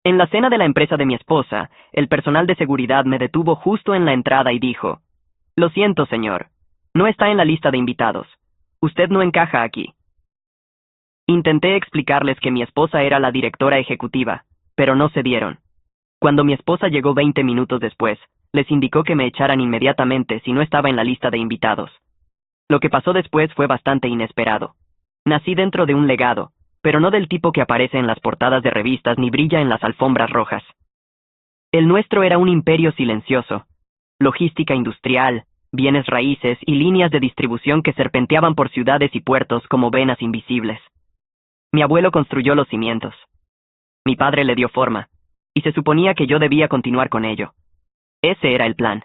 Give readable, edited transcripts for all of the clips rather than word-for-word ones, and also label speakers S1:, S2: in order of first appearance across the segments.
S1: En la cena de la empresa de mi esposa, el personal de seguridad me detuvo justo en la entrada y dijo: «Lo siento, señor. No está en la lista de invitados. Usted no encaja aquí». Intenté explicarles que mi esposa era la directora ejecutiva, pero no cedieron. Cuando mi esposa llegó 20 minutos después, les indicó que me echaran inmediatamente si no estaba en la lista de invitados. Lo que pasó después fue bastante inesperado. Nací dentro de un legado, pero no del tipo que aparece en las portadas de revistas ni brilla en las alfombras rojas. El nuestro era un imperio silencioso. Logística industrial, bienes raíces y líneas de distribución que serpenteaban por ciudades y puertos como venas invisibles. Mi abuelo construyó los cimientos. Mi padre le dio forma, y se suponía que yo debía continuar con ello. Ese era el plan.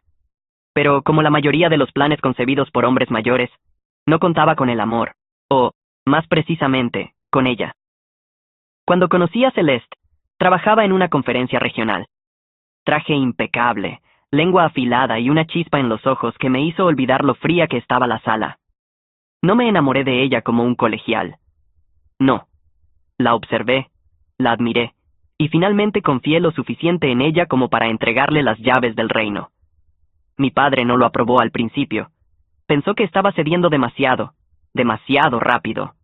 S1: Pero como la mayoría de los planes concebidos por hombres mayores, no contaba con el amor, o, más precisamente, con ella. Cuando conocí a Celeste, trabajaba en una conferencia regional. Traje impecable, lengua afilada y una chispa en los ojos que me hizo olvidar lo fría que estaba la sala. No me enamoré de ella como un colegial. No. La observé, la admiré, y finalmente confié lo suficiente en ella como para entregarle las llaves del reino. Mi padre no lo aprobó al principio. Pensó que estaba cediendo demasiado rápido.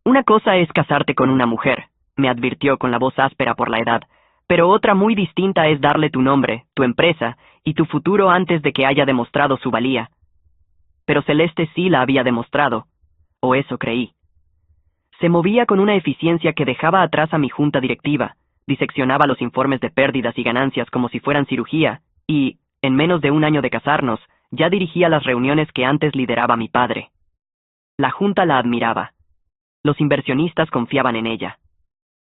S1: Una cosa es casarte con una mujer, me advirtió con la voz áspera por la edad, pero otra muy distinta es darle tu nombre, tu empresa y tu futuro antes de que haya demostrado su valía. Pero Celeste sí la había demostrado, o eso creí. Se movía con una eficiencia que dejaba atrás a mi junta directiva, diseccionaba los informes de pérdidas y ganancias como si fueran cirugía, y, en menos de un año de casarnos, ya dirigía las reuniones que antes lideraba mi padre. La junta la admiraba. Los inversionistas confiaban en ella.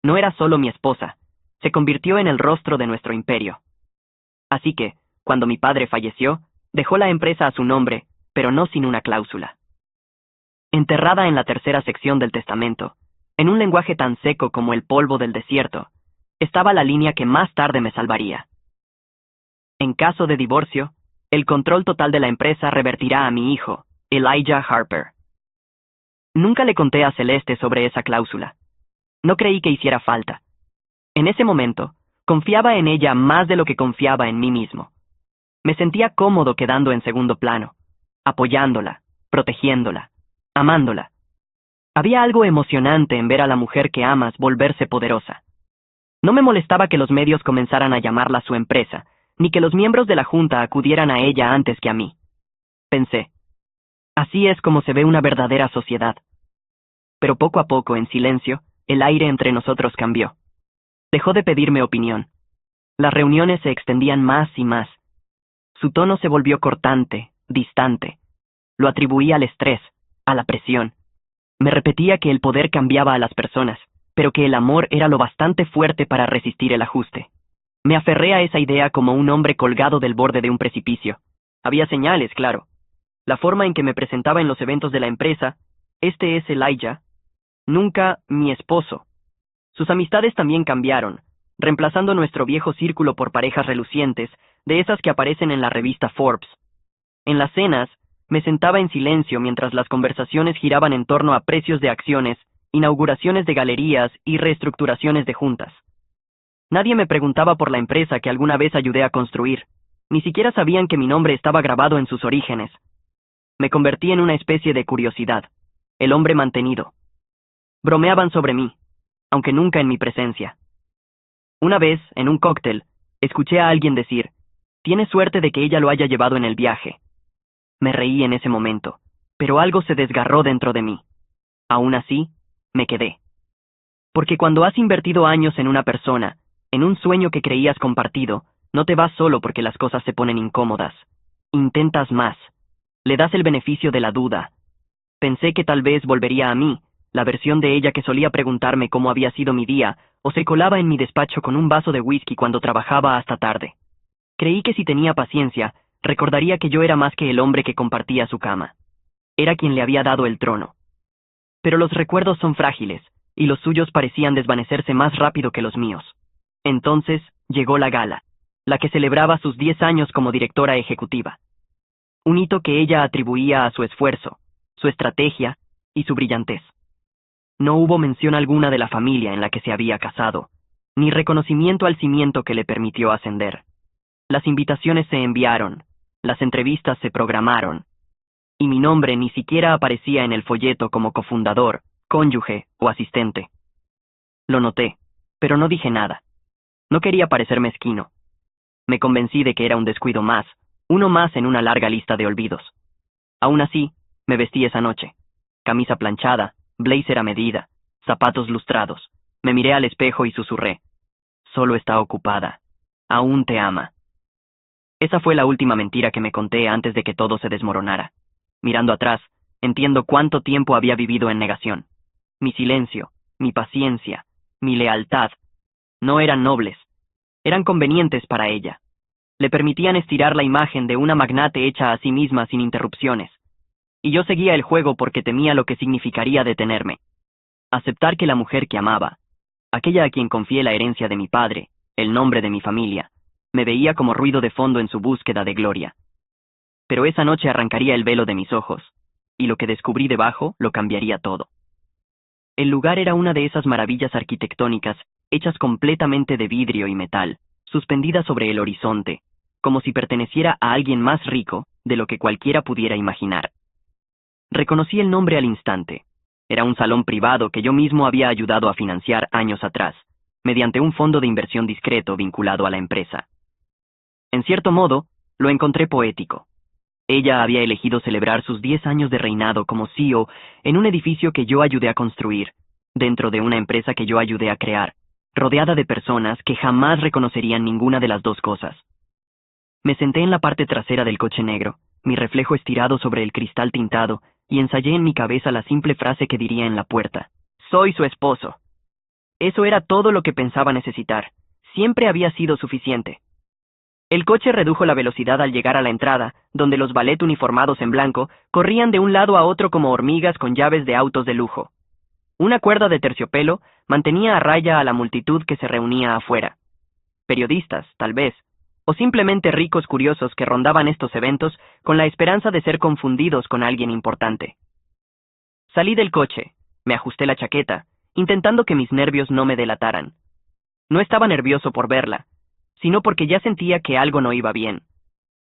S1: No era solo mi esposa, se convirtió en el rostro de nuestro imperio. Así que, cuando mi padre falleció, dejó la empresa a su nombre, pero no sin una cláusula. Enterrada en la tercera sección del testamento, en un lenguaje tan seco como el polvo del desierto, estaba la línea que más tarde me salvaría. En caso de divorcio, el control total de la empresa revertirá a mi hijo, Elijah Harper. Nunca le conté a Celeste sobre esa cláusula. No creí que hiciera falta. En ese momento, confiaba en ella más de lo que confiaba en mí mismo. Me sentía cómodo quedando en segundo plano, apoyándola, protegiéndola, amándola. Había algo emocionante en ver a la mujer que amas volverse poderosa. No me molestaba que los medios comenzaran a llamarla su empresa, ni que los miembros de la junta acudieran a ella antes que a mí. Pensé, así es como se ve una verdadera sociedad. Pero poco a poco, en silencio, el aire entre nosotros cambió. Dejó de pedirme opinión. Las reuniones se extendían más y más. Su tono se volvió cortante, distante. Lo atribuía al estrés, a la presión. Me repetía que el poder cambiaba a las personas, pero que el amor era lo bastante fuerte para resistir el ajuste. Me aferré a esa idea como un hombre colgado del borde de un precipicio. Había señales, claro. La forma en que me presentaba en los eventos de la empresa, este es Elijah, nunca mi esposo. Sus amistades también cambiaron, reemplazando nuestro viejo círculo por parejas relucientes, de esas que aparecen en la revista Forbes. En las cenas, me sentaba en silencio mientras las conversaciones giraban en torno a precios de acciones, inauguraciones de galerías y reestructuraciones de juntas. Nadie me preguntaba por la empresa que alguna vez ayudé a construir. Ni siquiera sabían que mi nombre estaba grabado en sus orígenes. Me convertí en una especie de curiosidad, el hombre mantenido. Bromeaban sobre mí, aunque nunca en mi presencia. Una vez, en un cóctel, escuché a alguien decir: «Tiene suerte de que ella lo haya llevado en el viaje». Me reí en ese momento, pero algo se desgarró dentro de mí. Aún así, me quedé. Porque cuando has invertido años en una persona, en un sueño que creías compartido, no te vas solo porque las cosas se ponen incómodas. Intentas más. Le das el beneficio de la duda. Pensé que tal vez volvería a mí, la versión de ella que solía preguntarme cómo había sido mi día, o se colaba en mi despacho con un vaso de whisky cuando trabajaba hasta tarde. Creí que si tenía paciencia, recordaría que yo era más que el hombre que compartía su cama. Era quien le había dado el trono. Pero los recuerdos son frágiles, y los suyos parecían desvanecerse más rápido que los míos. Entonces, llegó la gala, la que celebraba sus 10 años como directora ejecutiva. Un hito que ella atribuía a su esfuerzo, su estrategia y su brillantez. No hubo mención alguna de la familia en la que se había casado, ni reconocimiento al cimiento que le permitió ascender. Las invitaciones se enviaron, las entrevistas se programaron, y mi nombre ni siquiera aparecía en el folleto como cofundador, cónyuge o asistente. Lo noté, pero no dije nada. No quería parecer mezquino. Me convencí de que era un descuido más, uno más en una larga lista de olvidos. Aún así, me vestí esa noche. Camisa planchada, blazer a medida, zapatos lustrados. Me miré al espejo y susurré: solo está ocupada. Aún te ama. Esa fue la última mentira que me conté antes de que todo se desmoronara. Mirando atrás, entiendo cuánto tiempo había vivido en negación. Mi silencio, mi paciencia, mi lealtad, no eran nobles. Eran convenientes para ella. Le permitían estirar la imagen de una magnate hecha a sí misma sin interrupciones. Y yo seguía el juego porque temía lo que significaría detenerme. Aceptar que la mujer que amaba, aquella a quien confié la herencia de mi padre, el nombre de mi familia, me veía como ruido de fondo en su búsqueda de gloria. Pero esa noche arrancaría el velo de mis ojos, y lo que descubrí debajo lo cambiaría todo. El lugar era una de esas maravillas arquitectónicas, hechas completamente de vidrio y metal, suspendidas sobre el horizonte, como si perteneciera a alguien más rico de lo que cualquiera pudiera imaginar. Reconocí el nombre al instante. Era un salón privado que yo mismo había ayudado a financiar años atrás, mediante un fondo de inversión discreto vinculado a la empresa. En cierto modo, lo encontré poético. Ella había elegido celebrar sus 10 años de reinado como CEO en un edificio que yo ayudé a construir, dentro de una empresa que yo ayudé a crear, rodeada de personas que jamás reconocerían ninguna de las dos cosas. Me senté en la parte trasera del coche negro, mi reflejo estirado sobre el cristal tintado, y ensayé en mi cabeza la simple frase que diría en la puerta: soy su esposo. Eso era todo lo que pensaba necesitar. Siempre había sido suficiente. El coche redujo la velocidad al llegar a la entrada, donde los valet uniformados en blanco corrían de un lado a otro como hormigas con llaves de autos de lujo. Una cuerda de terciopelo mantenía a raya a la multitud que se reunía afuera. Periodistas, tal vez, o simplemente ricos curiosos que rondaban estos eventos con la esperanza de ser confundidos con alguien importante. Salí del coche, me ajusté la chaqueta, intentando que mis nervios no me delataran. No estaba nervioso por verla, sino porque ya sentía que algo no iba bien.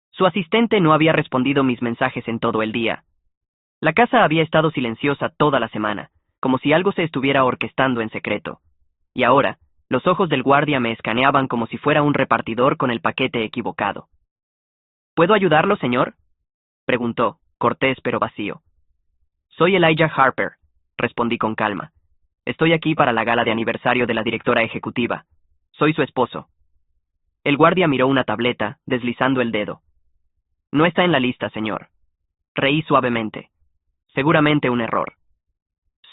S1: Su asistente no había respondido mis mensajes en todo el día. La casa había estado silenciosa toda la semana, como si algo se estuviera orquestando en secreto. Y ahora, los ojos del guardia me escaneaban como si fuera un repartidor con el paquete equivocado. ¿Puedo ayudarlo, señor?, preguntó, cortés pero vacío. Soy Elijah Harper, respondí con calma. Estoy aquí para la gala de aniversario de la directora ejecutiva. Soy su esposo. El guardia miró una tableta, deslizando el dedo. No está en la lista, señor. Reí suavemente. Seguramente un error.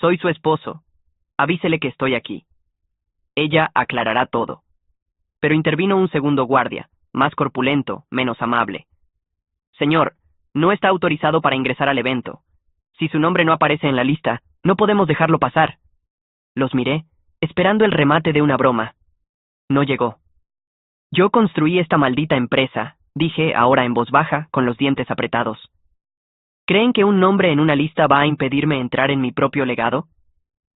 S1: Soy su esposo. Avísele que estoy aquí. Ella aclarará todo. Pero intervino un segundo guardia, más corpulento, menos amable. Señor, no está autorizado para ingresar al evento. Si su nombre no aparece en la lista, no podemos dejarlo pasar. Los miré, esperando el remate de una broma. No llegó. Yo construí esta maldita empresa, dije ahora en voz baja, con los dientes apretados. ¿Creen que un nombre en una lista va a impedirme entrar en mi propio legado?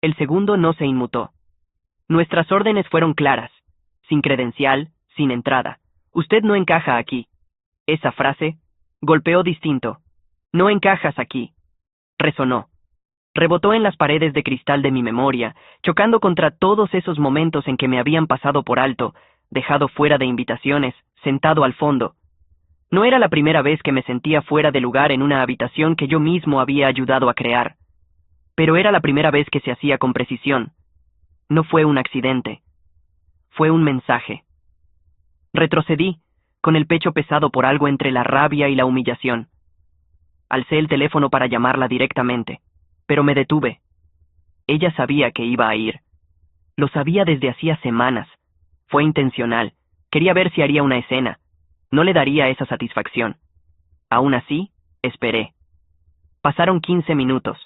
S1: El segundo no se inmutó. Nuestras órdenes fueron claras. Sin credencial, sin entrada. Usted no encaja aquí. Esa frase golpeó distinto. No encajas aquí. Resonó. Rebotó en las paredes de cristal de mi memoria, chocando contra todos esos momentos en que me habían pasado por alto, dejado fuera de invitaciones, sentado al fondo. No era la primera vez que me sentía fuera de lugar en una habitación que yo mismo había ayudado a crear. Pero era la primera vez que se hacía con precisión. No fue un accidente. Fue un mensaje. Retrocedí, con el pecho pesado por algo entre la rabia y la humillación. Alcé el teléfono para llamarla directamente, pero me detuve. Ella sabía que iba a ir. Lo sabía desde hacía semanas. Fue intencional. Quería ver si haría una escena. No le daría esa satisfacción. Aún así, esperé. Pasaron 15 minutos.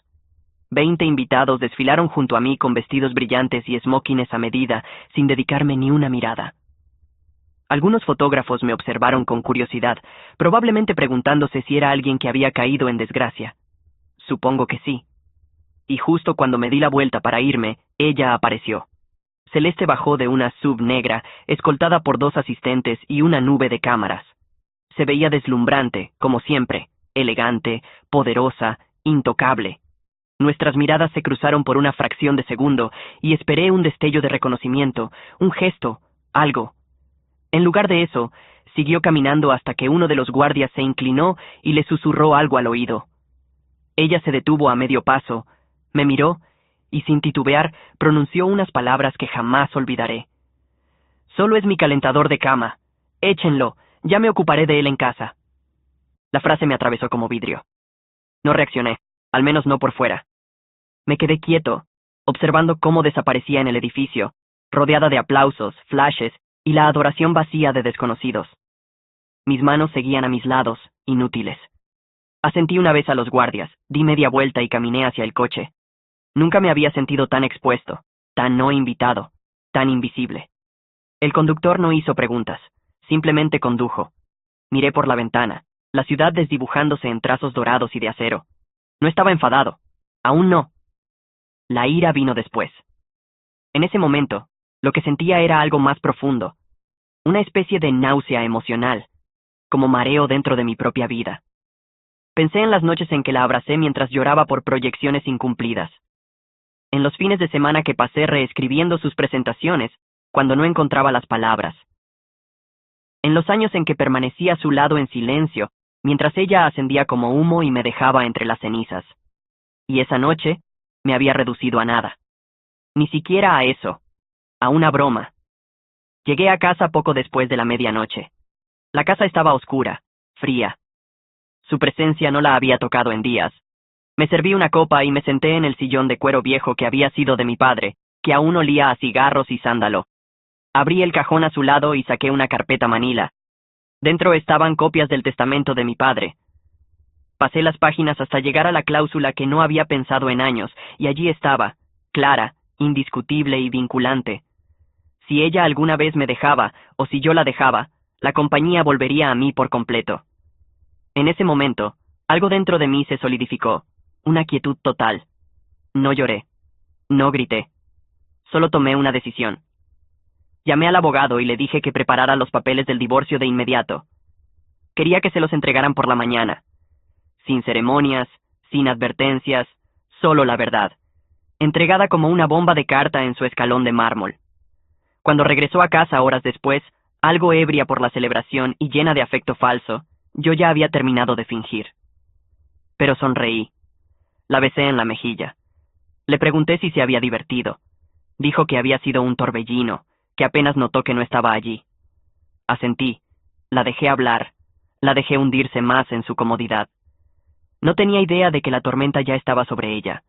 S1: 20 invitados desfilaron junto a mí con vestidos brillantes y smokines a medida, sin dedicarme ni una mirada. Algunos fotógrafos me observaron con curiosidad, probablemente preguntándose si era alguien que había caído en desgracia. Supongo que sí. Y justo cuando me di la vuelta para irme, ella apareció. Celeste bajó de una sub negra, escoltada por 2 asistentes y una nube de cámaras. Se veía deslumbrante, como siempre, elegante, poderosa, intocable. Nuestras miradas se cruzaron por una fracción de segundo y esperé un destello de reconocimiento, un gesto, algo. En lugar de eso, siguió caminando hasta que uno de los guardias se inclinó y le susurró algo al oído. Ella se detuvo a medio paso, me miró y sin titubear pronunció unas palabras que jamás olvidaré. «Solo es mi calentador de cama. Échenlo, ya me ocuparé de él en casa». La frase me atravesó como vidrio. No reaccioné, al menos no por fuera. Me quedé quieto, observando cómo desaparecía en el edificio, rodeada de aplausos, flashes y la adoración vacía de desconocidos. Mis manos seguían a mis lados, inútiles. Asentí una vez a los guardias, di media vuelta y caminé hacia el coche. Nunca me había sentido tan expuesto, tan no invitado, tan invisible. El conductor no hizo preguntas, simplemente condujo. Miré por la ventana, la ciudad desdibujándose en trazos dorados y de acero. No estaba enfadado, aún no. La ira vino después. En ese momento, lo que sentía era algo más profundo, una especie de náusea emocional, como mareo dentro de mi propia vida. Pensé en las noches en que la abracé mientras lloraba por proyecciones incumplidas. En los fines de semana que pasé reescribiendo sus presentaciones, cuando no encontraba las palabras. En los años en que permanecí a su lado en silencio, mientras ella ascendía como humo y me dejaba entre las cenizas. Y esa noche, me había reducido a nada. Ni siquiera a eso, a una broma. Llegué a casa poco después de la medianoche. La casa estaba oscura, fría. Su presencia no la había tocado en días. Me serví una copa y me senté en el sillón de cuero viejo que había sido de mi padre, que aún olía a cigarros y sándalo. Abrí el cajón a su lado y saqué una carpeta manila. Dentro estaban copias del testamento de mi padre. Pasé las páginas hasta llegar a la cláusula que no había pensado en años, y allí estaba, clara, indiscutible y vinculante. Si ella alguna vez me dejaba, o si yo la dejaba, la compañía volvería a mí por completo. En ese momento, algo dentro de mí se solidificó, una quietud total. No lloré, no grité, solo tomé una decisión. Llamé al abogado y le dije que preparara los papeles del divorcio de inmediato. Quería que se los entregaran por la mañana. Sin ceremonias, sin advertencias, solo la verdad, entregada como una bomba de carta en su escalón de mármol. Cuando regresó a casa horas después, algo ebria por la celebración y llena de afecto falso, yo ya había terminado de fingir. Pero sonreí. La besé en la mejilla. Le pregunté si se había divertido. Dijo que había sido un torbellino, que apenas notó que no estaba allí. Asentí. La dejé hablar. La dejé hundirse más en su comodidad. No tenía idea de que la tormenta ya estaba sobre ella.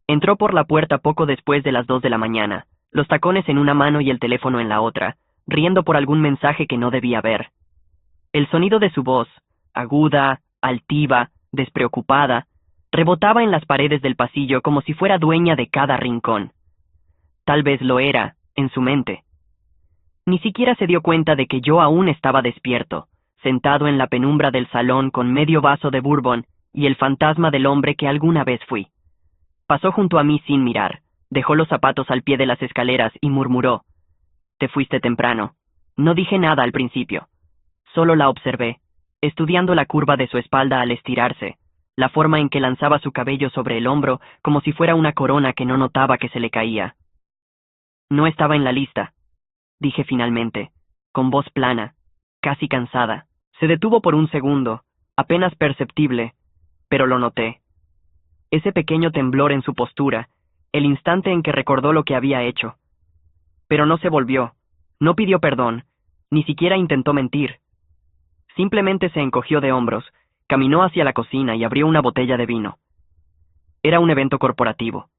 S1: Entró por la puerta poco después de las 2 de la mañana, los tacones en una mano y el teléfono en la otra, riendo por algún mensaje que no debía ver. El sonido de su voz, aguda, altiva, despreocupada, rebotaba en las paredes del pasillo como si fuera dueña de cada rincón. Tal vez lo era, en su mente. Ni siquiera se dio cuenta de que yo aún estaba despierto, sentado en la penumbra del salón con medio vaso de bourbon y el fantasma del hombre que alguna vez fui. Pasó junto a mí sin mirar, dejó los zapatos al pie de las escaleras y murmuró: «Te fuiste temprano». No dije nada al principio. Solo la observé, estudiando la curva de su espalda al estirarse, la forma en que lanzaba su cabello sobre el hombro como si fuera una corona que no notaba que se le caía. «No estaba en la lista», dije finalmente, con voz plana, casi cansada. Se detuvo por un segundo, apenas perceptible, pero lo noté. Ese pequeño temblor en su postura, el instante en que recordó lo que había hecho. Pero no se volvió, no pidió perdón, ni siquiera intentó mentir. Simplemente se encogió de hombros, caminó hacia la cocina y abrió una botella de vino. Era un evento corporativo.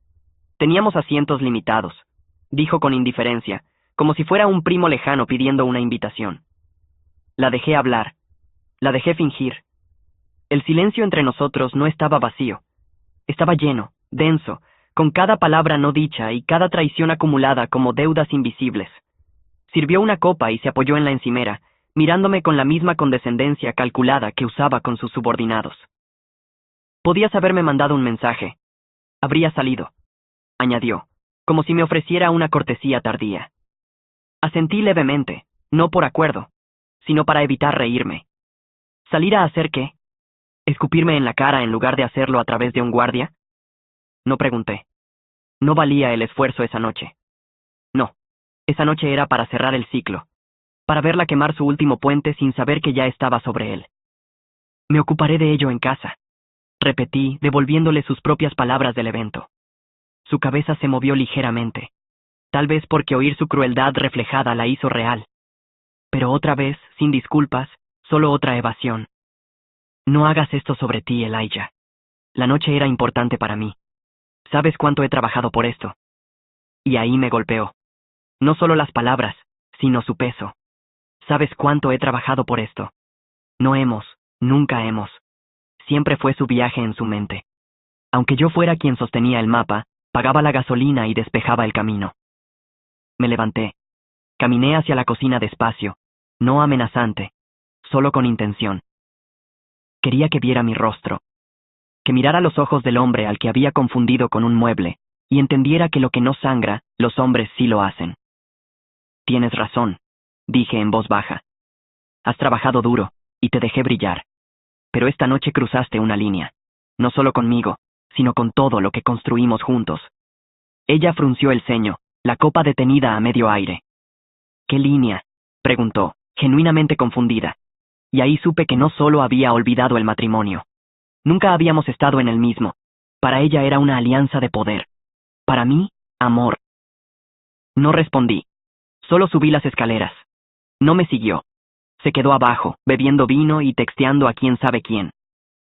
S1: Teníamos asientos limitados, dijo con indiferencia, como si fuera un primo lejano pidiendo una invitación. La dejé hablar. La dejé fingir. El silencio entre nosotros no estaba vacío. Estaba lleno, denso, con cada palabra no dicha y cada traición acumulada como deudas invisibles. Sirvió una copa y se apoyó en la encimera, mirándome con la misma condescendencia calculada que usaba con sus subordinados. «Podías haberme mandado un mensaje. Habría salido», añadió, como si me ofreciera una cortesía tardía. Asentí levemente, no por acuerdo, sino para evitar reírme. ¿Salir a hacer qué? ¿Escupirme en la cara en lugar de hacerlo a través de un guardia? No pregunté. No valía el esfuerzo esa noche. No, esa noche era para cerrar el ciclo, para verla quemar su último puente sin saber que ya estaba sobre él. Me ocuparé de ello en casa, repetí, devolviéndole sus propias palabras del evento. Su cabeza se movió ligeramente, tal vez porque oír su crueldad reflejada la hizo real. Pero otra vez, sin disculpas, solo otra evasión. No hagas esto sobre ti, Elijah. La noche era importante para mí. ¿Sabes cuánto he trabajado por esto? Y ahí me golpeó. No solo las palabras, sino su peso. ¿Sabes cuánto he trabajado por esto? Nunca hemos. Siempre fue su viaje en su mente. Aunque yo fuera quien sostenía el mapa, pagaba la gasolina y despejaba el camino. Me levanté. Caminé hacia la cocina despacio, no amenazante, solo con intención. Quería que viera mi rostro, que mirara los ojos del hombre al que había confundido con un mueble, y entendiera que lo que no sangra, los hombres sí lo hacen. Tienes razón, dije en voz baja. Has trabajado duro, y te dejé brillar. Pero esta noche cruzaste una línea, no solo conmigo, sino con todo lo que construimos juntos. Ella frunció el ceño, la copa detenida a medio aire. ¿Qué línea?, preguntó, genuinamente confundida. Y ahí supe que no solo había olvidado el matrimonio. Nunca habíamos estado en el mismo. Para ella era una alianza de poder. Para mí, amor. No respondí. Solo subí las escaleras. No me siguió. Se quedó abajo, bebiendo vino y texteando a quién sabe quién.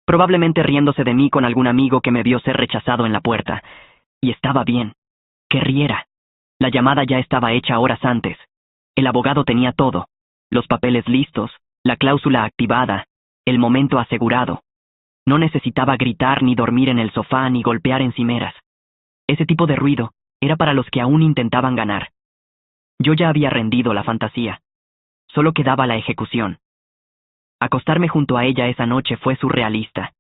S1: Probablemente riéndose de mí con algún amigo que me vio ser rechazado en la puerta. Y estaba bien. Que riera. La llamada ya estaba hecha horas antes. El abogado tenía todo. Los papeles listos, la cláusula activada, el momento asegurado. No necesitaba gritar ni dormir en el sofá ni golpear encimeras. Ese tipo de ruido era para los que aún intentaban ganar. Yo ya había rendido la fantasía. Solo quedaba la ejecución. Acostarme junto a ella esa noche fue surrealista.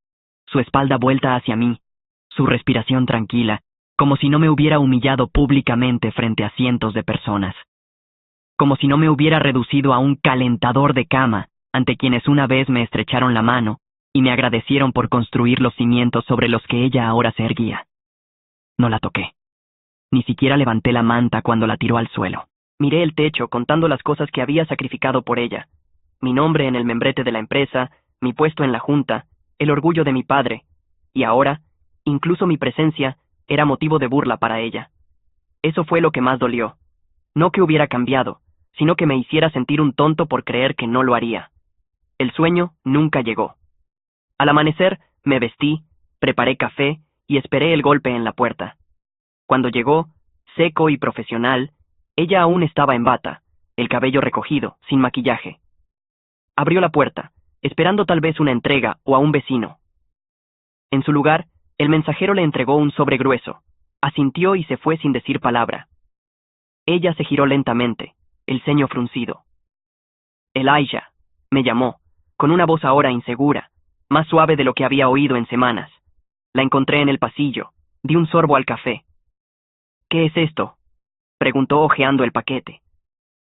S1: Su espalda vuelta hacia mí, su respiración tranquila, como si no me hubiera humillado públicamente frente a cientos de personas. Como si no me hubiera reducido a un calentador de cama ante quienes una vez me estrecharon la mano y me agradecieron por construir los cimientos sobre los que ella ahora se erguía. No la toqué. Ni siquiera levanté la manta cuando la tiró al suelo. Miré el techo contando las cosas que había sacrificado por ella. Mi nombre en el membrete de la empresa, mi puesto en la junta, el orgullo de mi padre. Y ahora, incluso mi presencia, era motivo de burla para ella. Eso fue lo que más dolió. No que hubiera cambiado, sino que me hiciera sentir un tonto por creer que no lo haría. El sueño nunca llegó. Al amanecer, me vestí, preparé café y esperé el golpe en la puerta. Cuando llegó, seco y profesional, ella aún estaba en bata, el cabello recogido, sin maquillaje. Abrió la puerta, esperando tal vez una entrega o a un vecino. En su lugar, el mensajero le entregó un sobre grueso, asintió y se fue sin decir palabra. Ella se giró lentamente, el ceño fruncido. Elijah, me llamó, con una voz ahora insegura, más suave de lo que había oído en semanas. La encontré en el pasillo, di un sorbo al café. ¿Qué es esto?, preguntó hojeando el paquete.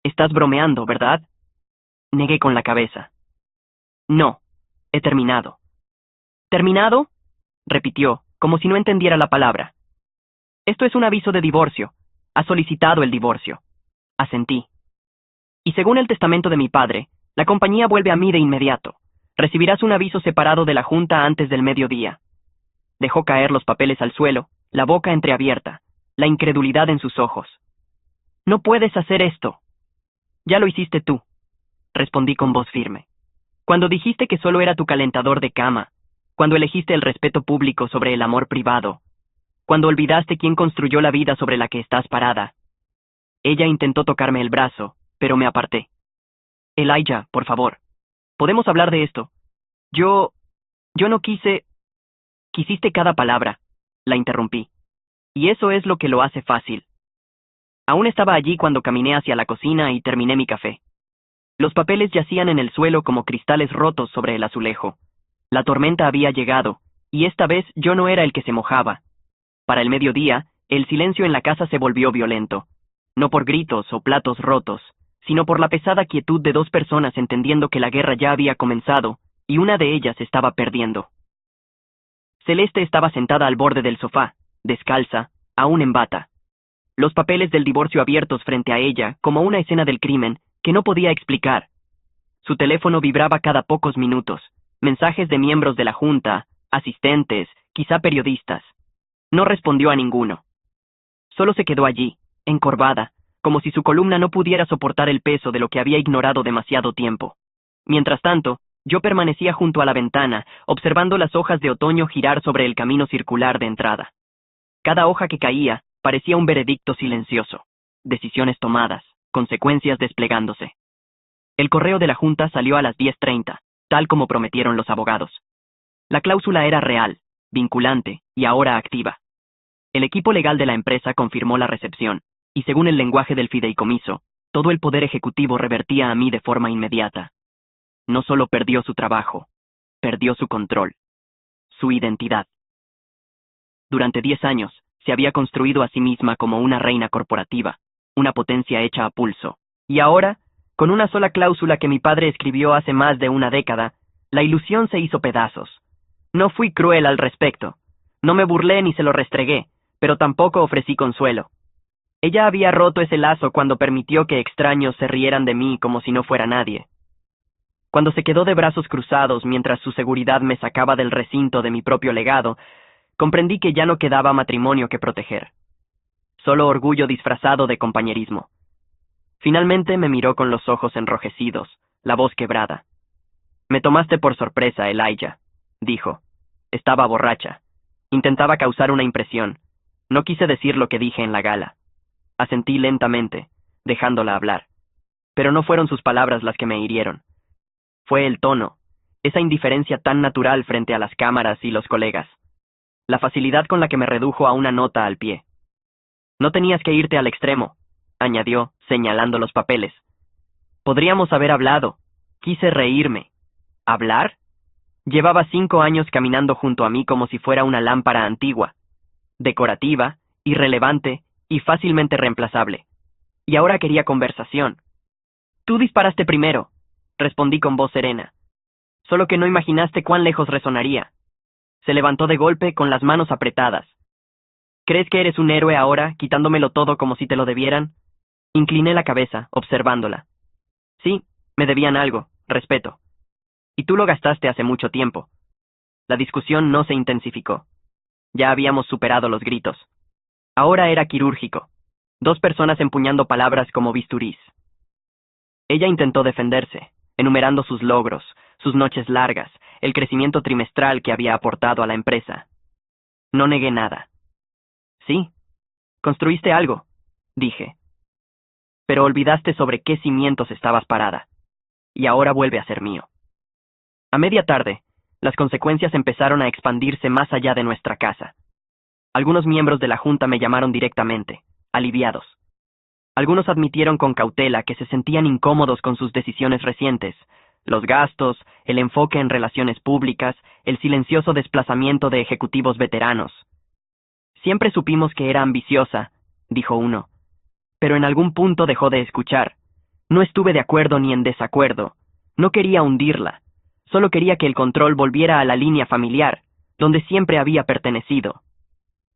S1: Estás bromeando, ¿verdad? Negué con la cabeza. No, he terminado. ¿Terminado?, repitió, como si no entendiera la palabra. Esto es un aviso de divorcio. Has solicitado el divorcio. Asentí. Y según el testamento de mi padre, la compañía vuelve a mí de inmediato. Recibirás un aviso separado de la junta antes del mediodía. Dejó caer los papeles al suelo, la boca entreabierta, la incredulidad en sus ojos. No puedes hacer esto. Ya lo hiciste tú, respondí con voz firme. Cuando dijiste que solo era tu calentador de cama, cuando elegiste el respeto público sobre el amor privado, cuando olvidaste quién construyó la vida sobre la que estás parada. Ella intentó tocarme el brazo, pero me aparté. Elijah, por favor, ¿podemos hablar de esto? Yo no quise... Quisiste cada palabra, la interrumpí. Y eso es lo que lo hace fácil. Aún estaba allí cuando caminé hacia la cocina y terminé mi café. Los papeles yacían en el suelo como cristales rotos sobre el azulejo. La tormenta había llegado, y esta vez yo no era el que se mojaba. Para el mediodía, El silencio en la casa se volvió violento, no por gritos o platos rotos, sino por la pesada quietud de dos personas entendiendo que la guerra ya había comenzado, y una de ellas estaba perdiendo. Celeste estaba sentada al borde del sofá, descalza, aún en bata. Los papeles del divorcio abiertos frente a ella, como una escena del crimen, que no podía explicar. Su teléfono vibraba cada pocos minutos, mensajes de miembros de la junta, asistentes, quizá periodistas. No respondió a ninguno. Solo se quedó allí, encorvada, como si su columna no pudiera soportar el peso de lo que había ignorado demasiado tiempo. Mientras tanto, yo permanecía junto a la ventana, observando las hojas de otoño girar sobre el camino circular de entrada. Cada hoja que caía parecía un veredicto silencioso. Decisiones tomadas, consecuencias desplegándose. El correo de la junta salió a las 10:30, tal como prometieron los abogados. La cláusula era real, vinculante y ahora activa. El equipo legal de la empresa confirmó la recepción, y según el lenguaje del fideicomiso, todo el poder ejecutivo revertía a mí de forma inmediata. No solo perdió su trabajo, perdió su control, su identidad. Durante 10 años, se había construido a sí misma como una reina corporativa, una potencia hecha a pulso. Y ahora, con una sola cláusula que mi padre escribió hace más de una década, la ilusión se hizo pedazos. No fui cruel al respecto. No me burlé ni se lo restregué, pero tampoco ofrecí consuelo. Ella había roto ese lazo cuando permitió que extraños se rieran de mí como si no fuera nadie. Cuando se quedó de brazos cruzados mientras su seguridad me sacaba del recinto de mi propio legado, comprendí que ya no quedaba matrimonio que proteger. Solo orgullo disfrazado de compañerismo. Finalmente me miró con los ojos enrojecidos, la voz quebrada. «Me tomaste por sorpresa, Elijah», dijo. Estaba borracha. Intentaba causar una impresión. No quise decir lo que dije en la gala. Asentí lentamente, dejándola hablar. Pero no fueron sus palabras las que me hirieron. Fue el tono, esa indiferencia tan natural frente a las cámaras y los colegas. La facilidad con la que me redujo a una nota al pie. «No tenías que irte al extremo», añadió, señalando los papeles. «Podríamos haber hablado». Quise reírme. ¿Hablar? Llevaba 5 años caminando junto a mí como si fuera una lámpara antigua, decorativa, irrelevante y fácilmente reemplazable. Y ahora quería conversación. «Tú disparaste primero», respondí con voz serena. «Solo que no imaginaste cuán lejos resonaría». Se levantó de golpe con las manos apretadas. «¿Crees que eres un héroe ahora, quitándomelo todo como si te lo debieran?» Incliné la cabeza, observándola. «Sí, me debían algo, respeto. Y tú lo gastaste hace mucho tiempo». La discusión no se intensificó. Ya habíamos superado los gritos. Ahora era quirúrgico. 2 personas empuñando palabras como bisturís. Ella intentó defenderse, enumerando sus logros, sus noches largas, el crecimiento trimestral que había aportado a la empresa. No negué nada. «Sí, construiste algo», dije. «Pero olvidaste sobre qué cimientos estabas parada. Y ahora vuelve a ser mío». A media tarde, las consecuencias empezaron a expandirse más allá de nuestra casa. Algunos miembros de la junta me llamaron directamente, aliviados. Algunos admitieron con cautela que se sentían incómodos con sus decisiones recientes, los gastos, el enfoque en relaciones públicas, el silencioso desplazamiento de ejecutivos veteranos. «Siempre supimos que era ambiciosa», dijo uno, «pero en algún punto dejó de escuchar. No estuve de acuerdo ni en desacuerdo. No quería hundirla. Solo quería que el control volviera a la línea familiar, donde siempre había pertenecido».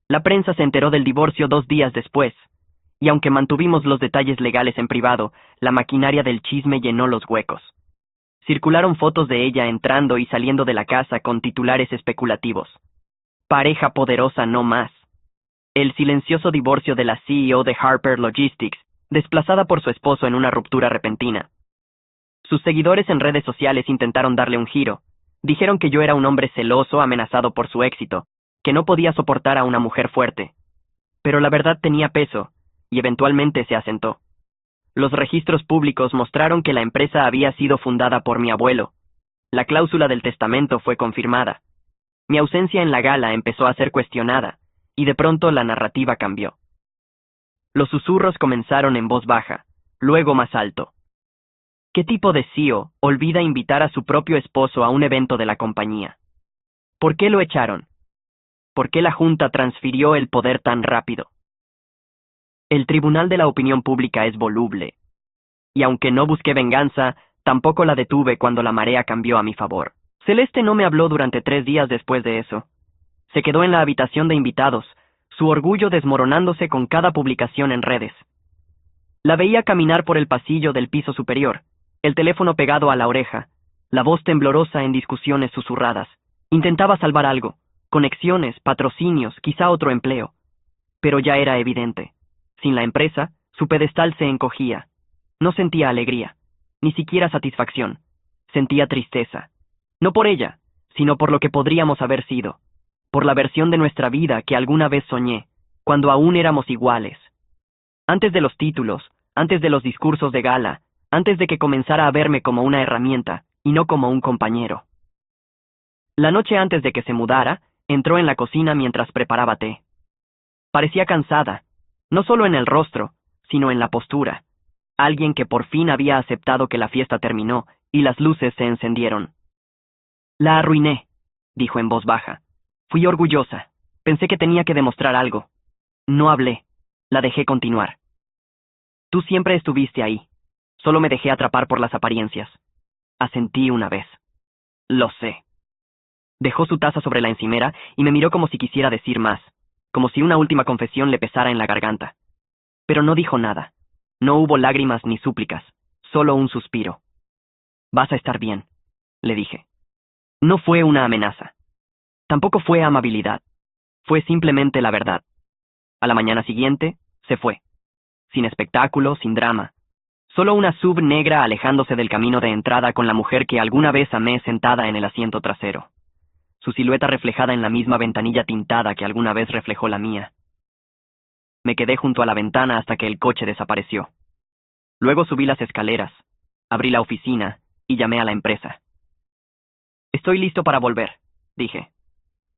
S1: La prensa se enteró del divorcio 2 días después, y aunque mantuvimos los detalles legales en privado, la maquinaria del chisme llenó los huecos. Circularon fotos de ella entrando y saliendo de la casa con titulares especulativos. «Pareja poderosa no más». El silencioso divorcio de la CEO de Harper Logistics, desplazada por su esposo en una ruptura repentina. Sus seguidores en redes sociales intentaron darle un giro. Dijeron que yo era un hombre celoso amenazado por su éxito, que no podía soportar a una mujer fuerte. Pero la verdad tenía peso, y eventualmente se asentó. Los registros públicos mostraron que la empresa había sido fundada por mi abuelo. La cláusula del testamento fue confirmada. Mi ausencia en la gala empezó a ser cuestionada, y de pronto la narrativa cambió. Los susurros comenzaron en voz baja, luego más alto. ¿Qué tipo de CEO olvida invitar a su propio esposo a un evento de la compañía? ¿Por qué lo echaron? ¿Por qué la junta transfirió el poder tan rápido? El tribunal de la opinión pública es voluble, y aunque no busqué venganza, tampoco la detuve cuando la marea cambió a mi favor. Celeste no me habló durante 3 días después de eso. Se quedó en la habitación de invitados, su orgullo desmoronándose con cada publicación en redes. La veía caminar por el pasillo del piso superior, el teléfono pegado a la oreja, la voz temblorosa en discusiones susurradas. Intentaba salvar algo, conexiones, patrocinios, quizá otro empleo. Pero ya era evidente. Sin la empresa, su pedestal se encogía. No sentía alegría, ni siquiera satisfacción. Sentía tristeza. No por ella, sino por lo que podríamos haber sido. Por la versión de nuestra vida que alguna vez soñé, cuando aún éramos iguales. Antes de los títulos, antes de los discursos de gala, antes de que comenzara a verme como una herramienta, y no como un compañero. La noche antes de que se mudara, entró en la cocina mientras preparaba té. Parecía cansada, no solo en el rostro, sino en la postura. Alguien que por fin había aceptado que la fiesta terminó, y las luces se encendieron. La arruiné, dijo en voz baja. Fui orgullosa. Pensé que tenía que demostrar algo. No hablé. La dejé continuar. Tú siempre estuviste ahí. Solo me dejé atrapar por las apariencias. Asentí una vez. Lo sé. Dejó su taza sobre la encimera y me miró como si quisiera decir más, como si una última confesión le pesara en la garganta. Pero no dijo nada. No hubo lágrimas ni súplicas, solo un suspiro. Vas a estar bien, le dije. No fue una amenaza. Tampoco fue amabilidad. Fue simplemente la verdad. A la mañana siguiente, se fue. Sin espectáculo, sin drama. Solo una SUV negra alejándose del camino de entrada con la mujer que alguna vez amé sentada en el asiento trasero. Su silueta reflejada en la misma ventanilla tintada que alguna vez reflejó la mía. Me quedé junto a la ventana hasta que el coche desapareció. Luego subí las escaleras, abrí la oficina y llamé a la empresa. Estoy listo para volver, dije.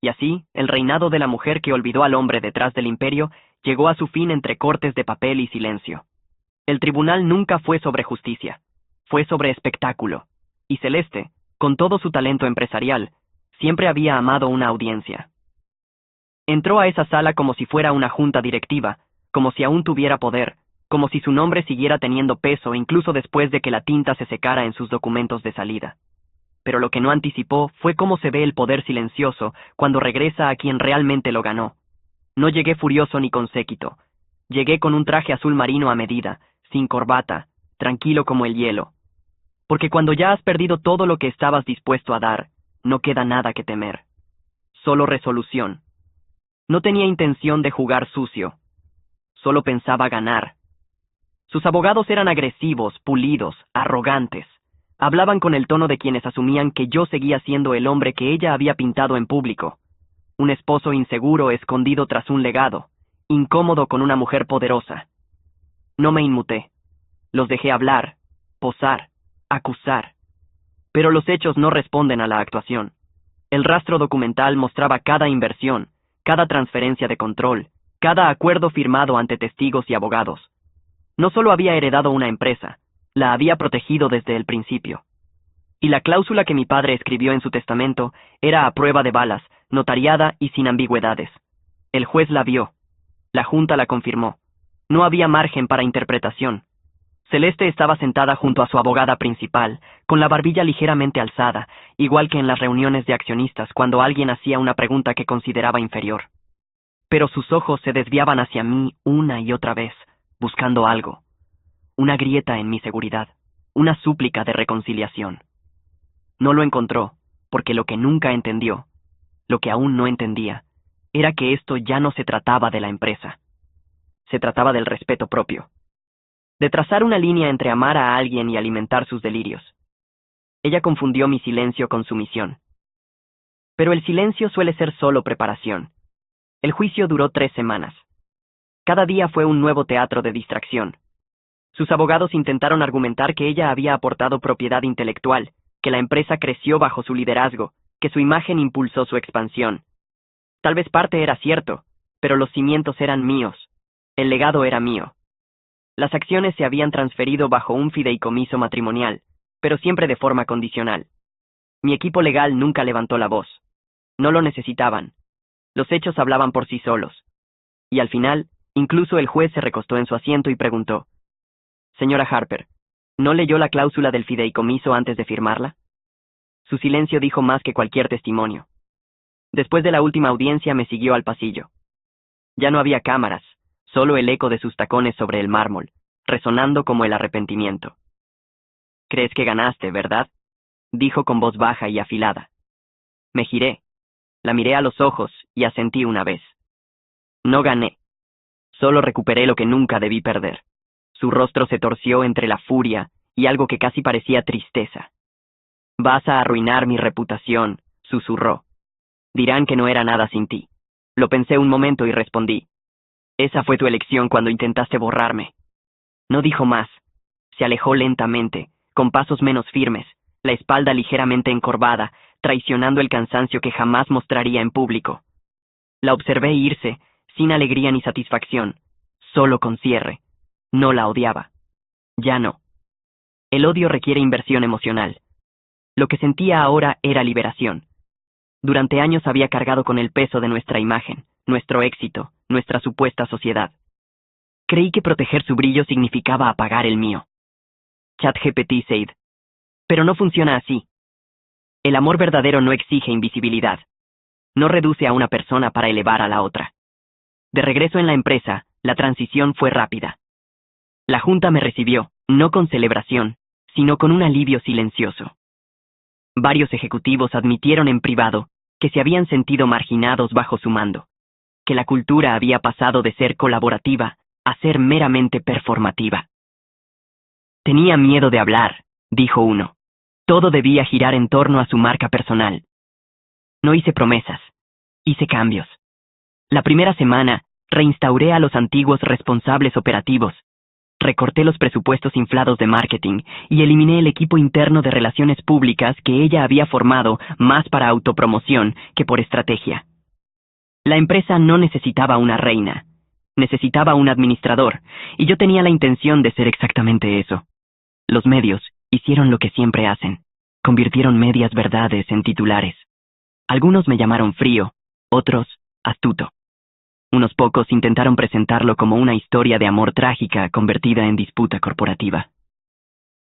S1: Y así, el reinado de la mujer que olvidó al hombre detrás del imperio llegó a su fin entre cortes de papel y silencio. El tribunal nunca fue sobre justicia, fue sobre espectáculo, y Celeste, con todo su talento empresarial, siempre había amado una audiencia. Entró a esa sala como si fuera una junta directiva, como si aún tuviera poder, como si su nombre siguiera teniendo peso incluso después de que la tinta se secara en sus documentos de salida. Pero lo que no anticipó fue cómo se ve el poder silencioso cuando regresa a quien realmente lo ganó. No llegué furioso ni con séquito. Llegué con un traje azul marino a medida, sin corbata, tranquilo como el hielo. Porque cuando ya has perdido todo lo que estabas dispuesto a dar, no queda nada que temer. Solo resolución. No tenía intención de jugar sucio. Solo pensaba ganar. Sus abogados eran agresivos, pulidos, arrogantes. Hablaban con el tono de quienes asumían que yo seguía siendo el hombre que ella había pintado en público. Un esposo inseguro escondido tras un legado, incómodo con una mujer poderosa. No me inmuté. Los dejé hablar, posar, acusar. Pero los hechos no responden a la actuación. El rastro documental mostraba cada inversión, cada transferencia de control, cada acuerdo firmado ante testigos y abogados. No solo había heredado una empresa, la había protegido desde el principio. Y la cláusula que mi padre escribió en su testamento era a prueba de balas, notariada y sin ambigüedades. El juez la vio. La junta la confirmó. No había margen para interpretación. Celeste estaba sentada junto a su abogada principal, con la barbilla ligeramente alzada, igual que en las reuniones de accionistas cuando alguien hacía una pregunta que consideraba inferior. Pero sus ojos se desviaban hacia mí una y otra vez, buscando algo. Una grieta en mi seguridad, una súplica de reconciliación. No lo encontró, porque lo que nunca entendió, lo que aún no entendía, era que esto ya no se trataba de la empresa. Se trataba del respeto propio. De trazar una línea entre amar a alguien y alimentar sus delirios. Ella confundió mi silencio con sumisión. Pero el silencio suele ser solo preparación. El juicio duró 3 semanas. Cada día fue un nuevo teatro de distracción. Sus abogados intentaron argumentar que ella había aportado propiedad intelectual, que la empresa creció bajo su liderazgo, que su imagen impulsó su expansión. Tal vez parte era cierto, pero los cimientos eran míos. El legado era mío. Las acciones se habían transferido bajo un fideicomiso matrimonial, pero siempre de forma condicional. Mi equipo legal nunca levantó la voz. No lo necesitaban. Los hechos hablaban por sí solos. Y al final, Incluso el juez se recostó en su asiento y preguntó: «Señora Harper, ¿no leyó la cláusula del fideicomiso antes de firmarla?». Su silencio dijo más que cualquier testimonio. Después de la última audiencia me siguió al pasillo. Ya no había cámaras, solo el eco de sus tacones sobre el mármol, resonando como el arrepentimiento. «¿Crees que ganaste, verdad?», dijo con voz baja y afilada. Me giré, la miré a los ojos y asentí una vez. No gané. Solo recuperé lo que nunca debí perder. Su rostro se torció entre la furia y algo que casi parecía tristeza. «Vas a arruinar mi reputación», susurró. «Dirán que no era nada sin ti». Lo pensé un momento y respondí: «Esa fue tu elección cuando intentaste borrarme». No dijo más. Se alejó lentamente, con pasos menos firmes, la espalda ligeramente encorvada, traicionando el cansancio que jamás mostraría en público. La observé irse, sin alegría ni satisfacción, solo con cierre. No la odiaba. Ya no. El odio requiere inversión emocional. Lo que sentía ahora era liberación. Durante años había cargado con el peso de nuestra imagen, nuestro éxito, nuestra supuesta sociedad. Creí que proteger su brillo significaba apagar el mío. ChatGPT Said. Pero no funciona así. El amor verdadero no exige invisibilidad. No reduce a una persona para elevar a la otra. De regreso en la empresa, la transición fue rápida. La junta me recibió, no con celebración, sino con un alivio silencioso. Varios ejecutivos admitieron en privado que se habían sentido marginados bajo su mando, que la cultura había pasado de ser colaborativa a ser meramente performativa. Tenía miedo de hablar, dijo uno. Todo debía girar en torno a su marca personal. No hice promesas, hice cambios. La primera semana, reinstauré a los antiguos responsables operativos, recorté los presupuestos inflados de marketing y eliminé el equipo interno de relaciones públicas que ella había formado más para autopromoción que por estrategia. La empresa no necesitaba una reina, necesitaba un administrador, y yo tenía la intención de ser exactamente eso. Los medios hicieron lo que siempre hacen, convirtieron medias verdades en titulares. Algunos me llamaron frío, otros astuto. Unos pocos intentaron presentarlo como una historia de amor trágica convertida en disputa corporativa.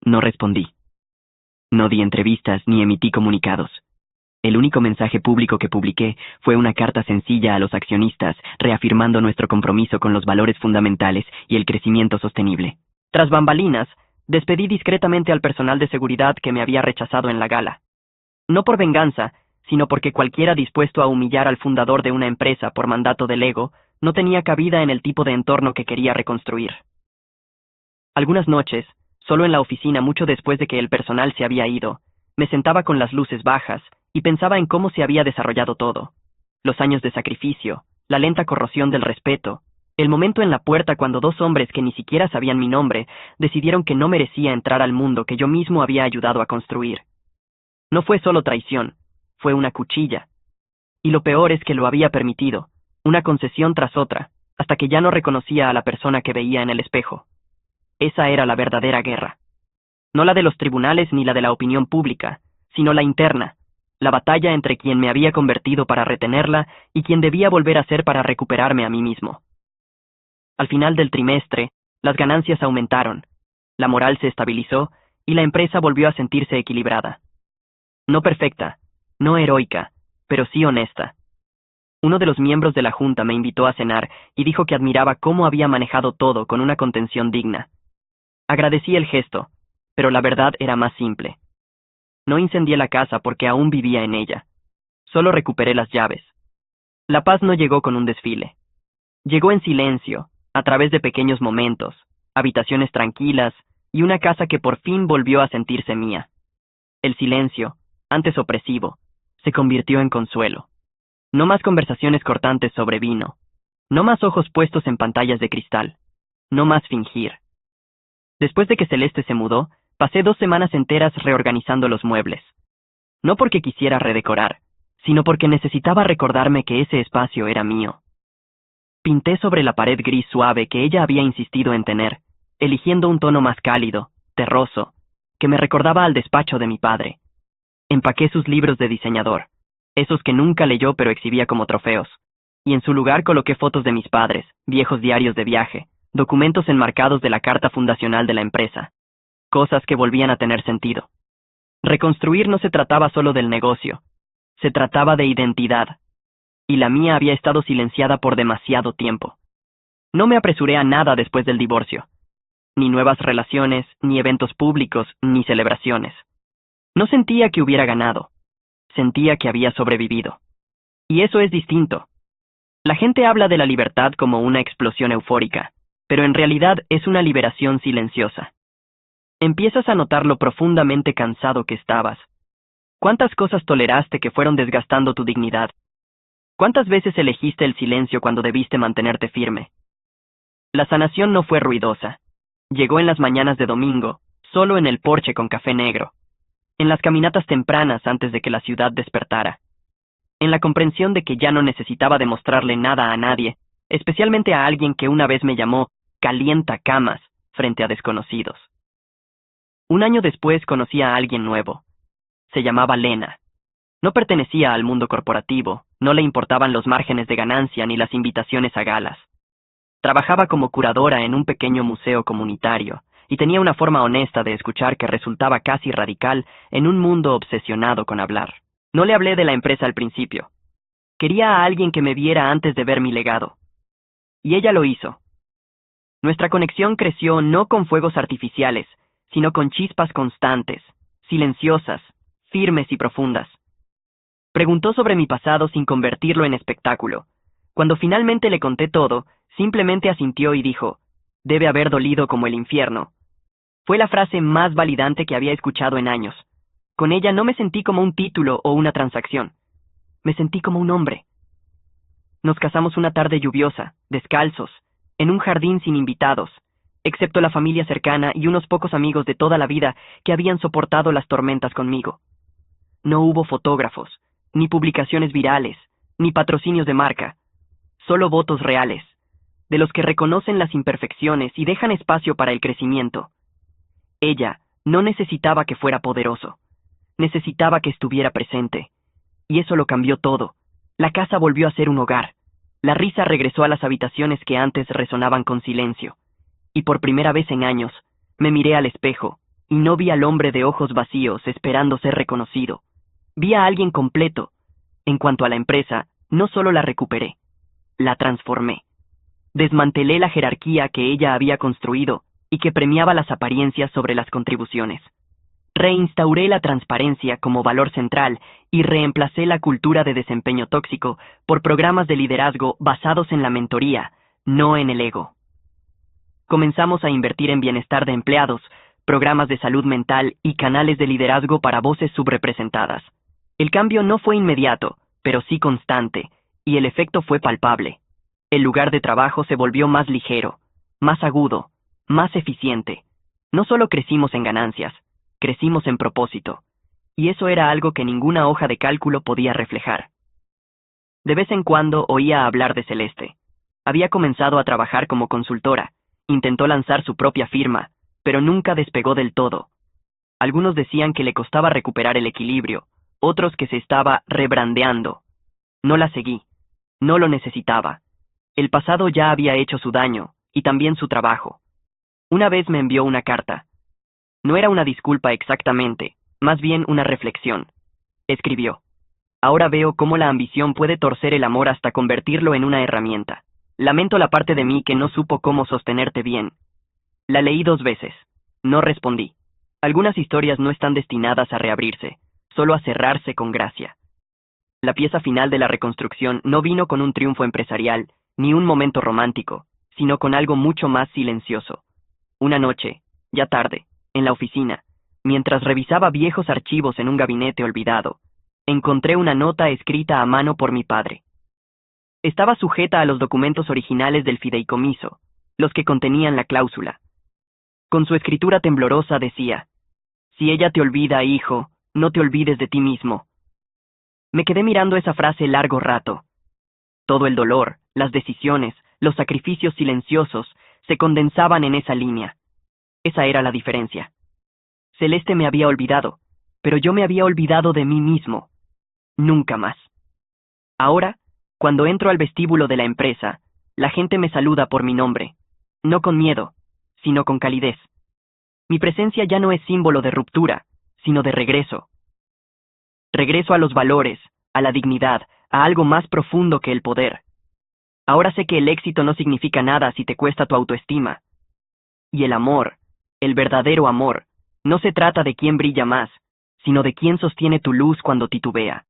S1: No respondí. No di entrevistas ni emití comunicados. El único mensaje público que publiqué fue una carta sencilla a los accionistas, reafirmando nuestro compromiso con los valores fundamentales y el crecimiento sostenible. Tras bambalinas, despedí discretamente al personal de seguridad que me había rechazado en la gala. No por venganza, sino porque cualquiera dispuesto a humillar al fundador de una empresa por mandato del ego no tenía cabida en el tipo de entorno que quería reconstruir. Algunas noches, solo en la oficina mucho después de que el personal se había ido, me sentaba con las luces bajas y pensaba en cómo se había desarrollado todo. Los años de sacrificio, la lenta corrosión del respeto, el momento en la puerta cuando dos hombres que ni siquiera sabían mi nombre decidieron que no merecía entrar al mundo que yo mismo había ayudado a construir. No fue solo traición, fue una cuchilla. Y lo peor es que lo había permitido, una concesión tras otra, hasta que ya no reconocía a la persona que veía en el espejo. Esa era la verdadera guerra. No la de los tribunales ni la de la opinión pública, sino la interna, la batalla entre quien me había convertido para retenerla y quien debía volver a ser para recuperarme a mí mismo. Al final del trimestre, las ganancias aumentaron, la moral se estabilizó y la empresa volvió a sentirse equilibrada. No perfecta, no heroica, pero sí honesta. Uno de los miembros de la junta me invitó a cenar y dijo que admiraba cómo había manejado todo con una contención digna. Agradecí el gesto, pero la verdad era más simple. No incendié la casa porque aún vivía en ella. Solo recuperé las llaves. La paz no llegó con un desfile. Llegó en silencio, a través de pequeños momentos, habitaciones tranquilas y una casa que por fin volvió a sentirse mía. El silencio, antes opresivo, se convirtió en consuelo. No más conversaciones cortantes sobre vino. No más ojos puestos en pantallas de cristal. No más fingir. Después de que Celeste se mudó, pasé 2 semanas enteras reorganizando los muebles. No porque quisiera redecorar, sino porque necesitaba recordarme que ese espacio era mío. Pinté sobre la pared gris suave que ella había insistido en tener, eligiendo un tono más cálido, terroso, que me recordaba al despacho de mi padre. Empaqué sus libros de diseñador, esos que nunca leyó pero exhibía como trofeos. y en su lugar coloqué fotos de mis padres, viejos diarios de viaje, documentos enmarcados de la carta fundacional de la empresa, cosas que volvían a tener sentido. Reconstruir no se trataba solo del negocio, se trataba de identidad, y la mía había estado silenciada por demasiado tiempo. No me apresuré a nada después del divorcio, ni nuevas relaciones, ni eventos públicos, ni celebraciones. No sentía que hubiera ganado, sentía que había sobrevivido. Y eso es distinto. La gente habla de la libertad como una explosión eufórica, pero en realidad es una liberación silenciosa. Empiezas a notar lo profundamente cansado que estabas. ¿Cuántas cosas toleraste que fueron desgastando tu dignidad? ¿Cuántas veces elegiste el silencio cuando debiste mantenerte firme? La sanación no fue ruidosa. Llegó en las mañanas de domingo, solo en el porche con café negro, en las caminatas tempranas antes de que la ciudad despertara, en la comprensión de que ya no necesitaba demostrarle nada a nadie, especialmente a alguien que una vez me llamó calientacamas frente a desconocidos. Un año después conocí a alguien nuevo. Se llamaba Lena. No pertenecía al mundo corporativo, no le importaban los márgenes de ganancia ni las invitaciones a galas. Trabajaba como curadora en un pequeño museo comunitario, y tenía una forma honesta de escuchar que resultaba casi radical en un mundo obsesionado con hablar. No le hablé de la empresa al principio. Quería a alguien que me viera antes de ver mi legado. Y ella lo hizo. Nuestra conexión creció no con fuegos artificiales, sino con chispas constantes, silenciosas, firmes y profundas. Preguntó sobre mi pasado sin convertirlo en espectáculo. Cuando finalmente le conté todo, simplemente asintió y dijo, «Debe haber dolido como el infierno». Fue la frase más validante que había escuchado en años. Con ella no me sentí como un título o una transacción. Me sentí como un hombre. Nos casamos una tarde lluviosa, descalzos, en un jardín sin invitados, excepto la familia cercana y unos pocos amigos de toda la vida que habían soportado las tormentas conmigo. No hubo fotógrafos, ni publicaciones virales, ni patrocinios de marca, solo votos reales, de los que reconocen las imperfecciones y dejan espacio para el crecimiento. Ella no necesitaba que fuera poderoso, necesitaba que estuviera presente, y eso lo cambió todo. La casa volvió a ser un hogar, la risa regresó a las habitaciones que antes resonaban con silencio, y por primera vez en años, me miré al espejo, y no vi al hombre de ojos vacíos esperando ser reconocido. Vi a alguien completo. En cuanto a la empresa, no solo la recuperé, la transformé. Desmantelé la jerarquía que ella había construido y que premiaba las apariencias sobre las contribuciones. Reinstauré la transparencia como valor central y reemplacé la cultura de desempeño tóxico por programas de liderazgo basados en la mentoría, no en el ego. Comenzamos a invertir en bienestar de empleados, programas de salud mental y canales de liderazgo para voces subrepresentadas. El cambio no fue inmediato, pero sí constante, y el efecto fue palpable. El lugar de trabajo se volvió más ligero, más agudo, más eficiente. No solo crecimos en ganancias, crecimos en propósito, y eso era algo que ninguna hoja de cálculo podía reflejar. De vez en cuando oía hablar de Celeste. Había comenzado a trabajar como consultora, intentó lanzar su propia firma, pero nunca despegó del todo. Algunos decían que le costaba recuperar el equilibrio, otros que se estaba rebrandeando. No la seguí, no lo necesitaba. El pasado ya había hecho su daño, y también su trabajo. Una vez me envió una carta. No era una disculpa exactamente, más bien una reflexión. Escribió: «Ahora veo cómo la ambición puede torcer el amor hasta convertirlo en una herramienta. Lamento la parte de mí que no supo cómo sostenerte bien». La leí 2 veces. No respondí. Algunas historias no están destinadas a reabrirse, solo a cerrarse con gracia. La pieza final de la reconstrucción no vino con un triunfo empresarial, ni un momento romántico, sino con algo mucho más silencioso. Una noche, ya tarde, en la oficina, mientras revisaba viejos archivos en un gabinete olvidado, encontré una nota escrita a mano por mi padre. Estaba sujeta a los documentos originales del fideicomiso, los que contenían la cláusula. Con su escritura temblorosa decía: «Si ella te olvida, hijo, no te olvides de ti mismo». Me quedé mirando esa frase largo rato. Todo el dolor, las decisiones, los sacrificios silenciosos se condensaban en esa línea. Esa era la diferencia. Celeste me había olvidado, pero yo me había olvidado de mí mismo. Nunca más. Ahora, Cuando entro al vestíbulo de la empresa, la gente me saluda por mi nombre, no con miedo, sino con calidez. Mi presencia ya no es símbolo de ruptura, sino de regreso. Regreso a los valores, a la dignidad, a algo más profundo que el poder. Ahora sé que el éxito no significa nada si te cuesta tu autoestima. Y el amor, el verdadero amor, no se trata de quién brilla más, sino de quién sostiene tu luz cuando titubea.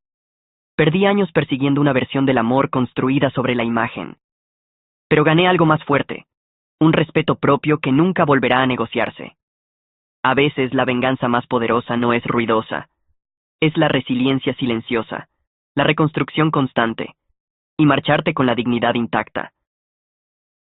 S1: Perdí años persiguiendo una versión del amor construida sobre la imagen. Pero gané algo más fuerte, un respeto propio que nunca volverá a negociarse. A veces la venganza más poderosa no es ruidosa, es la resiliencia silenciosa, la reconstrucción constante, y marcharte con la dignidad intacta.